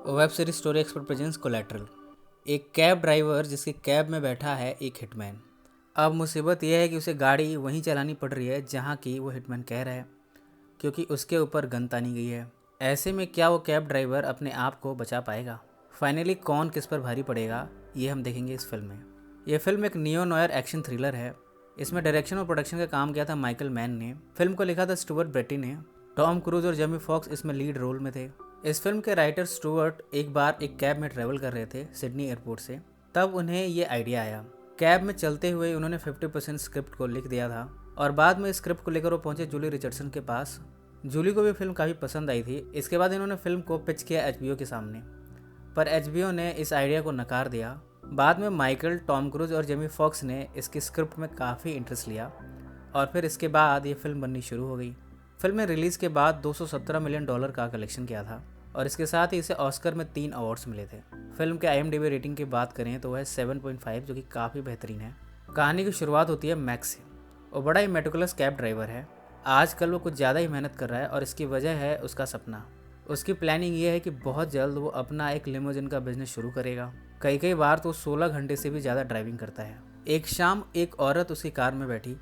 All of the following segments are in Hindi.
Web series story expert presence collateral. एक कैब ड्राइवर जिसकी कैब में बैठा है एक हिटमैन। अब मुसीबत यह है कि उसे गाड़ी वहीं चलानी पड़ रही है जहां की वो हिटमैन कह रहा है, क्योंकि उसके ऊपर गन तानी गई है। ऐसे में क्या वो कैब ड्राइवर अपने आप को बचा पाएगा? फाइनली कौन किस पर भारी पड़ेगा, ये हम देखेंगे इस फिल्म में। यह फिल्म एक नियो नॉयर एक्शन थ्रिलर है। इसमें डायरेक्शन और प्रोडक्शन का काम किया था माइकल मैन ने। फिल्म को लिखा था स्टुअर्ट ब्रेटी ने। टॉम क्रूज और जेमी फॉक्स इसमें लीड रोल में थे। इस फिल्म के राइटर स्टुअर्ट एक बार एक कैब में ट्रैवल कर रहे थे सिडनी एयरपोर्ट से। तब उन्हें ये आइडिया आया। कैब में चलते हुए उन्होंने 50% स्क्रिप्ट को लिख दिया था और बाद में स्क्रिप्ट को लेकर वो पहुंचे जूली रिचर्डसन के पास। जूली को भी फिल्म काफ़ी पसंद आई थी। इसके बाद इन्होंने फिल्म को पिच किया एचबीओ के सामने, पर एचबीओ ने इस आइडिया को नकार दिया। बाद में माइकल, टॉम क्रूज और जेमी फॉक्स ने इसकी स्क्रिप्ट में काफ़ी इंटरेस्ट लिया और फिर इसके बाद ये फिल्म बननी शुरू हो गई। फिल्म ने रिलीज़ के बाद $217 मिलियन का कलेक्शन किया था और इसके साथ ही इसे ऑस्कर में 3 अवार्ड्स मिले थे। फिल्म के IMDb रेटिंग की बात करें तो वह 7.5, जो कि काफ़ी बेहतरीन है। कहानी की शुरुआत होती है मैक्स से। वो बड़ा ही मेटिकुलस कैब ड्राइवर है। आजकल वो कुछ ज़्यादा ही मेहनत कर रहा है और इसकी वजह है उसका सपना। उसकी प्लानिंग ये है कि बहुत जल्द वो अपना एक लिमोजिन का बिजनेस शुरू करेगा। कई बार तो 16 घंटे से भी ज़्यादा ड्राइविंग करता है। एक शाम एक औरत उसकी कार में बैठी।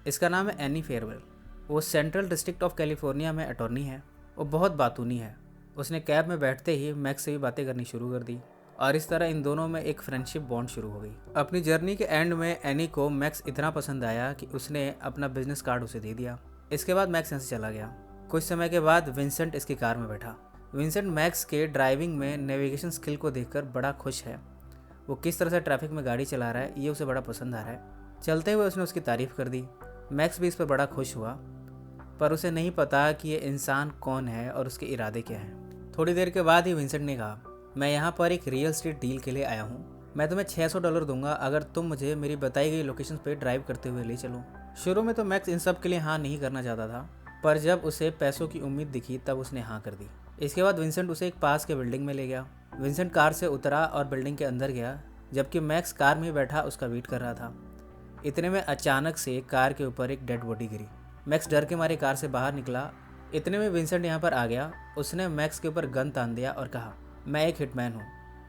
इसका नाम है एनी फेयरवेल। वो सेंट्रल डिस्ट्रिक्ट ऑफ कैलिफोर्निया में अटॉर्नी है। वो बहुत बातूनी है। उसने कैब में बैठते ही मैक्स से भी बातें करनी शुरू कर दी और इस तरह इन दोनों में एक फ्रेंडशिप बॉन्ड शुरू हो गई। अपनी जर्नी के एंड में एनी को मैक्स इतना पसंद आया कि उसने अपना बिजनेस कार्ड उसे दे दिया। इसके बाद मैक्स यहाँ से चला गया। कुछ समय के बाद विंसेंट इसकी कार में बैठा। विंसेंट मैक्स के ड्राइविंग में नेविगेशन स्किल को देखकर बड़ा खुश है। वो किस तरह से ट्रैफिक में गाड़ी चला रहा है ये उसे बड़ा पसंद आ रहा है। चलते हुए उसने उसकी तारीफ़ कर दी। मैक्स भी इस पर बड़ा खुश हुआ, पर उसे नहीं पता कि ये इंसान कौन है और उसके इरादे क्या हैं। थोड़ी देर के बाद ही विंसेंट ने कहा, मैं यहाँ पर एक रियल एस्टेट डील के लिए आया हूँ। मैं तुम्हें $600 दूंगा अगर तुम मुझे मेरी बताई गई लोकेशन पे ड्राइव करते हुए ले चलो। शुरू में तो मैक्स इन सब के लिए हाँ नहीं करना चाहता था, पर जब उसे पैसों की उम्मीद दिखी तब उसने हाँ कर दी। इसके बाद विंसेंट उसे एक पास के बिल्डिंग में ले गया। विंसेंट कार से उतरा और बिल्डिंग के अंदर गया, जबकि मैक्स कार में बैठा उसका वेट कर रहा था। इतने में अचानक से कार के ऊपर एक डेड बॉडी गिरी। मैक्स डर के मारे कार से बाहर निकला। इतने में विंसेंट यहाँ पर आ गया। उसने मैक्स के ऊपर गन तान दिया और कहा, मैं एक हिटमैन हूँ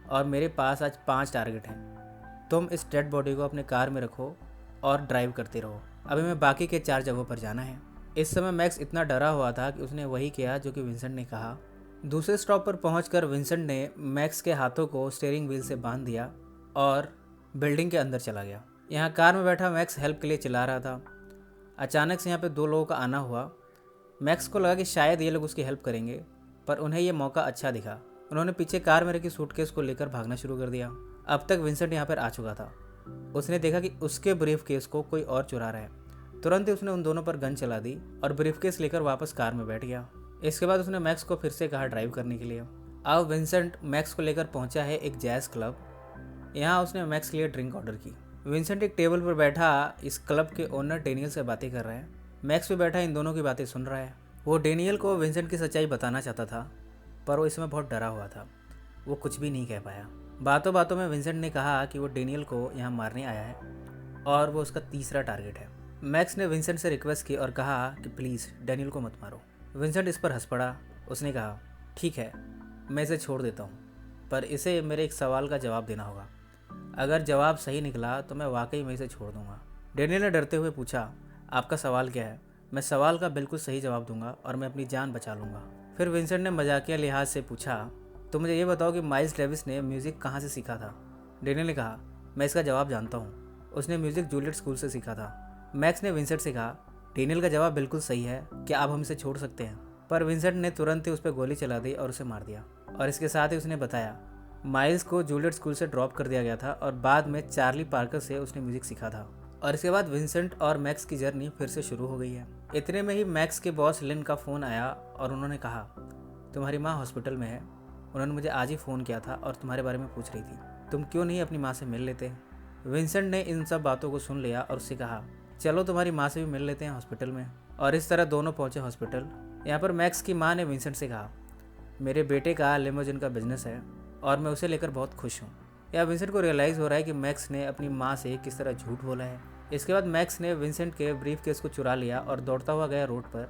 और मेरे पास आज 5 टारगेट हैं। तुम इस डेड बॉडी को अपने कार में रखो और ड्राइव करते रहो। अभी मैं बाकी के 4 जगहों पर जाना है। इस समय मैक्स इतना डरा हुआ था कि उसने वही किया जो कि विंसेंट ने कहा। दूसरे स्टॉप पर पहुंचकर विंसेंट ने मैक्स के हाथों को स्टीयरिंग व्हील से बांध दिया और बिल्डिंग के अंदर चला गया। यहाँ कार में बैठा मैक्स हेल्प के लिए चिल्ला रहा था। अचानक से यहाँ पे 2 लोगों का आना हुआ। मैक्स को लगा कि शायद ये लोग उसकी हेल्प करेंगे, पर उन्हें ये मौका अच्छा दिखा। उन्होंने पीछे कार में रखी सूटकेस को लेकर भागना शुरू कर दिया। अब तक विंसेंट यहाँ पर आ चुका था। उसने देखा कि उसके ब्रीफकेस को कोई और चुरा रहा है। तुरंत ही उसने उन दोनों पर गन चला दी और ब्रीफकेस लेकर वापस कार में बैठ गया। इसके बाद उसने मैक्स को फिर से कहा ड्राइव करने के लिए। अब विंसेंट मैक्स को लेकर पहुंचा है एक जैज़ क्लब। यहाँ उसने मैक्स के लिए ड्रिंक ऑर्डर की। विंसेंट एक टेबल पर बैठा इस क्लब के ओनर डेनियल से बातें कर रहा है। मैक्स भी बैठा इन दोनों की बातें सुन रहा है। वो डेनियल को विंसेंट की सच्चाई बताना चाहता था, पर वो इसमें बहुत डरा हुआ था। वो कुछ भी नहीं कह पाया। बातों बातों में विंसेंट ने कहा कि वो डेनियल को यहाँ मारने आया है और वो उसका तीसरा टारगेट है। मैक्स ने विंसेंट से रिक्वेस्ट की और कहा कि प्लीज़ डेनियल को मत मारो। विंसेंट इस पर हंस पड़ा। उसने कहा, ठीक है, मैं इसे छोड़ देता हूँ, पर इसे मेरे एक सवाल का जवाब देना होगा। अगर जवाब सही निकला तो मैं वाकई में इसे छोड़ दूंगा। डेनियल ने डरते हुए पूछा, आपका सवाल क्या है? मैं सवाल का बिल्कुल सही जवाब दूंगा और मैं अपनी जान बचा लूँगा। फिर विंसेंट ने मजाकिया लिहाज से पूछा, तो मुझे ये बताओ कि माइल्स डेविस ने म्यूज़िक कहाँ से सीखा था? डेनियल ने कहा, मैं इसका जवाब जानता हूँ, उसने म्यूज़िक जूलियट स्कूल से सीखा था। मैक्स ने विंसेंट से कहा, डेनियल का जवाब बिल्कुल सही है, क्या आप हम इसे छोड़ सकते हैं? पर विंसेंट ने तुरंत ही उस पर गोली चला दी और उसे मार दिया। और इसके साथ ही उसने बताया, माइल्स को जूलियट स्कूल से ड्रॉप कर दिया गया था और बाद में चार्ली पार्कर से उसने म्यूज़िक सीखा था। और इसके बाद विंसेंट और मैक्स की जर्नी फिर से शुरू हो गई है। इतने में ही मैक्स के बॉस लिन का फ़ोन आया और उन्होंने कहा, तुम्हारी माँ हॉस्पिटल में है। उन्होंने मुझे आज ही फ़ोन किया था और तुम्हारे बारे में पूछ रही थी। तुम क्यों नहीं अपनी माँ से मिल लेते? विंसेंट ने इन सब बातों को सुन लिया और उससे कहा, चलो तुम्हारी माँ से भी मिल लेते हैं हॉस्पिटल में। और इस तरह दोनों पहुँचे हॉस्पिटल। यहाँ पर मैक्स की माँ ने विंसेंट से कहा, मेरे बेटे का लिमोजिन का बिजनेस है और मैं उसे लेकर बहुत खुश हूँ। या विंसेंट को रियलाइज़ हो रहा है कि मैक्स ने अपनी माँ से किस तरह झूठ बोला है। इसके बाद मैक्स ने विंसेंट के ब्रीफकेस को चुरा लिया और दौड़ता हुआ गया रोड पर।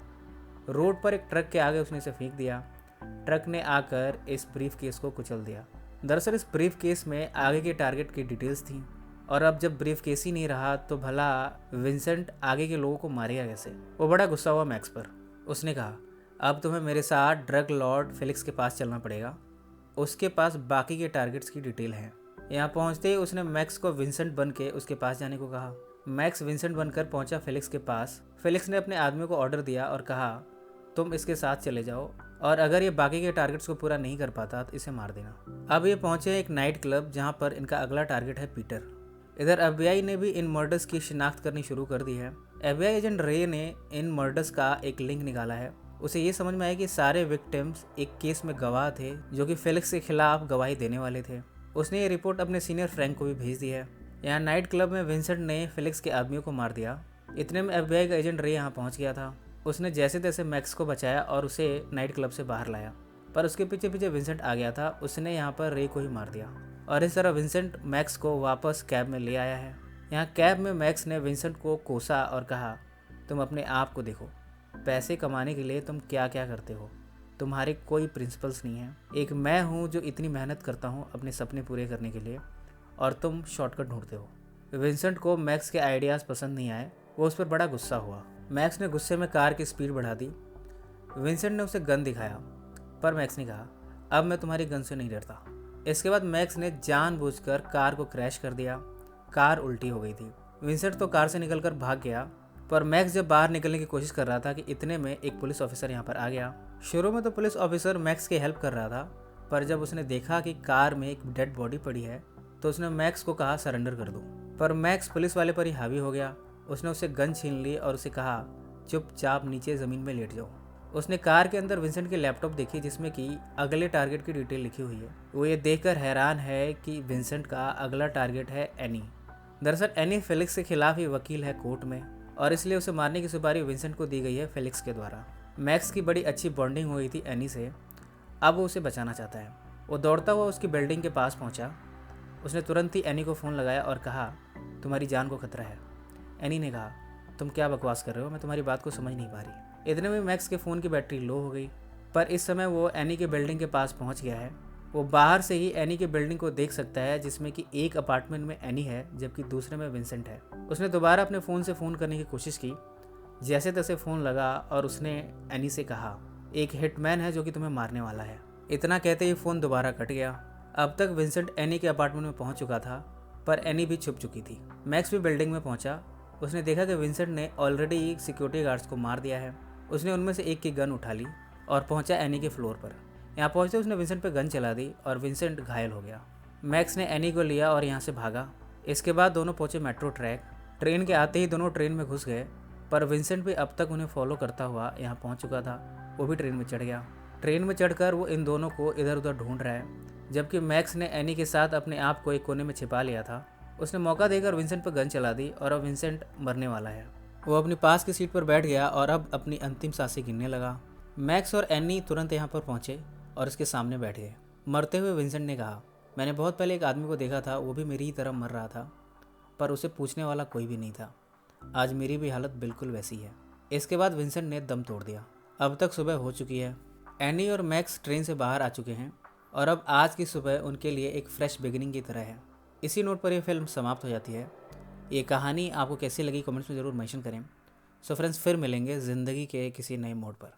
रोड पर एक ट्रक के आगे उसने इसे फेंक दिया। ट्रक ने आकर इस ब्रीफ केस को कुचल दिया। दरअसल इस ब्रीफ केस में आगे के टारगेट की डिटेल्स थी, और अब जब ब्रीफ केस ही नहीं रहा तो भला विंसेंट आगे के लोगों को मारेगा कैसे। वो बड़ा गुस्सा हुआ मैक्स पर। उसने कहा, अब तुम्हें मेरे साथ ड्रग लॉर्ड फेलिक्स के पास चलना पड़ेगा, उसके पास बाकी के टारगेट्स की डिटेल है। यहाँ पहुँचते ही उसने मैक्स को विंसेंट बन के उसके पास जाने को कहा। मैक्स विंसेंट बनकर पहुंचा फेलिक्स के पास। फेलिक्स ने अपने आदमी को ऑर्डर दिया और कहा, तुम इसके साथ चले जाओ, और अगर ये बाकी के टारगेट्स को पूरा नहीं कर पाता तो इसे मार देना। अब ये पहुंचे एक नाइट क्लब जहां पर इनका अगला टारगेट है पीटर। इधर FBI ने भी इन मर्डर्स की शिनाख्त करनी शुरू कर दी है। FBI एजेंट रे ने इन मर्डर्स का एक लिंक निकाला है। उसे ये समझ में आया कि सारे विक्टिम्स एक केस में गवाह थे जो कि फेलिक्स के खिलाफ गवाही देने वाले थे। उसने ये रिपोर्ट अपने सीनियर फ्रैंक को भी भेज दी है। यहाँ नाइट क्लब में विंसेंट ने फेलिक्स के आदमियों को मार दिया। इतने में FBI का एजेंट रे यहाँ पहुँच गया था। उसने जैसे तैसे मैक्स को बचाया और उसे नाइट क्लब से बाहर लाया, पर उसके पीछे पीछे विंसेंट आ गया था। उसने यहाँ पर रे को ही मार दिया, और इस तरह विंसेंट मैक्स को वापस कैब में ले आया है। यहाँ कैब में मैक्स ने विंसेंट को कोसा और कहा, तुम अपने आप को देखो, पैसे कमाने के लिए तुम क्या क्या करते हो, तुम्हारे कोई प्रिंसिपल्स नहीं है। एक मैं हूँ जो इतनी मेहनत करता हूँ अपने सपने पूरे करने के लिए, और तुम शॉर्टकट ढूंढते हो। विंसेंट को मैक्स के आइडियाज़ पसंद नहीं आए। वो उस पर बड़ा गुस्सा हुआ। मैक्स ने गुस्से में कार की स्पीड बढ़ा दी। विंसेंट ने उसे गन दिखाया, पर मैक्स ने कहा, अब मैं तुम्हारी गन से नहीं डरता। इसके बाद मैक्स ने जानबूझकर कार को क्रैश कर दिया। कार उल्टी हो गई थी। विंसेंट तो कार से निकलकर भाग गया, पर मैक्स जब बाहर निकलने की कोशिश कर रहा था कि इतने में एक पुलिस ऑफिसर यहाँ पर आ गया। शुरू में तो पुलिस ऑफिसर मैक्स की हेल्प कर रहा था, पर जब उसने देखा कि कार में एक डेड बॉडी पड़ी है तो उसने मैक्स को कहा सरेंडर कर दो, पर मैक्स पुलिस वाले पर ही हावी हो गया। उसने उसे गन छीन ली और उसे कहा, चुपचाप नीचे ज़मीन में लेट जाओ। उसने कार के अंदर विंसेंट की लैपटॉप देखी जिसमें कि अगले टारगेट की डिटेल लिखी हुई है। वो ये देखकर हैरान है कि विंसेंट का अगला टारगेट है एनी। दरअसल एनी फेलिक्स के खिलाफ ही वकील है कोर्ट में, और इसलिए उसे मारने की सुपारी विंसेंट को दी गई है फेलिक्स के द्वारा। मैक्स की बड़ी अच्छी बॉन्डिंग हुई थी एनी से, अब वो उसे बचाना चाहता है। वो दौड़ता हुआ उसकी बिल्डिंग के पास पहुंचा। उसने तुरंत ही एनी को फ़ोन लगाया और कहा, तुम्हारी जान को खतरा है। एनी ने कहा, तुम क्या बकवास कर रहे हो, मैं तुम्हारी बात को समझ नहीं पा रही। इतने में मैक्स के फ़ोन की बैटरी लो हो गई, पर इस समय वो एनी के बिल्डिंग के पास पहुंच गया है। वो बाहर से ही एनी के बिल्डिंग को देख सकता है, जिसमें कि एक अपार्टमेंट में एनी है जबकि दूसरे में विंसेंट है। उसने दोबारा अपने फ़ोन से फ़ोन करने की कोशिश की। जैसे तैसे फ़ोन लगा और उसने एनी से कहा, एक हिटमैन है जो कि तुम्हें मारने वाला है। इतना कहते ही फ़ोन दोबारा कट गया। अब तक विंसेंट एनी के अपार्टमेंट में पहुंच चुका था, पर एनी भी छुप चुकी थी। मैक्स भी बिल्डिंग में पहुंचा। उसने देखा कि विंसेंट ने ऑलरेडी सिक्योरिटी गार्ड्स को मार दिया है। उसने उनमें से एक की गन उठा ली और पहुंचा एनी के फ्लोर पर। यहाँ पहुंचते उसने विंसेंट पर गन चला दी और विंसेंट घायल हो गया। मैक्स ने एनी को लिया और यहाँ से भागा। इसके बाद दोनों पहुंचे मेट्रो ट्रैक। ट्रेन के आते ही दोनों ट्रेन में घुस गए, पर विंसेंट भी अब तक उन्हें फॉलो करता हुआ यहाँ पहुँच चुका था। वो भी ट्रेन में चढ़ गया। ट्रेन में चढ़कर वो इन दोनों को इधर उधर ढूंढ रहा है, जबकि मैक्स ने एनी के साथ अपने आप को एक कोने में छिपा लिया था। उसने मौका देकर विंसेंट पर गन चला दी और अब विंसेंट मरने वाला है। वो अपनी पास की सीट पर बैठ गया और अब अपनी अंतिम सांसें गिनने लगा। मैक्स और एनी तुरंत यहाँ पर पहुँचे और उसके सामने बैठ गए। मरते हुए विंसेंट ने कहा, मैंने बहुत पहले एक आदमी को देखा था, वो भी मेरी ही तरह मर रहा था, पर उसे पूछने वाला कोई भी नहीं था। आज मेरी भी हालत बिल्कुल वैसी है। इसके बाद विंसेंट ने दम तोड़ दिया। अब तक सुबह हो चुकी है। एनी और मैक्स ट्रेन से बाहर आ चुके हैं और अब आज की सुबह उनके लिए एक फ्रेश बिगिनिंग की तरह है। इसी नोट पर यह फिल्म समाप्त हो जाती है। ये कहानी आपको कैसी लगी कमेंट्स में ज़रूर मेंशन करें। सो फ्रेंड्स, फिर मिलेंगे ज़िंदगी के किसी नए मोड़ पर।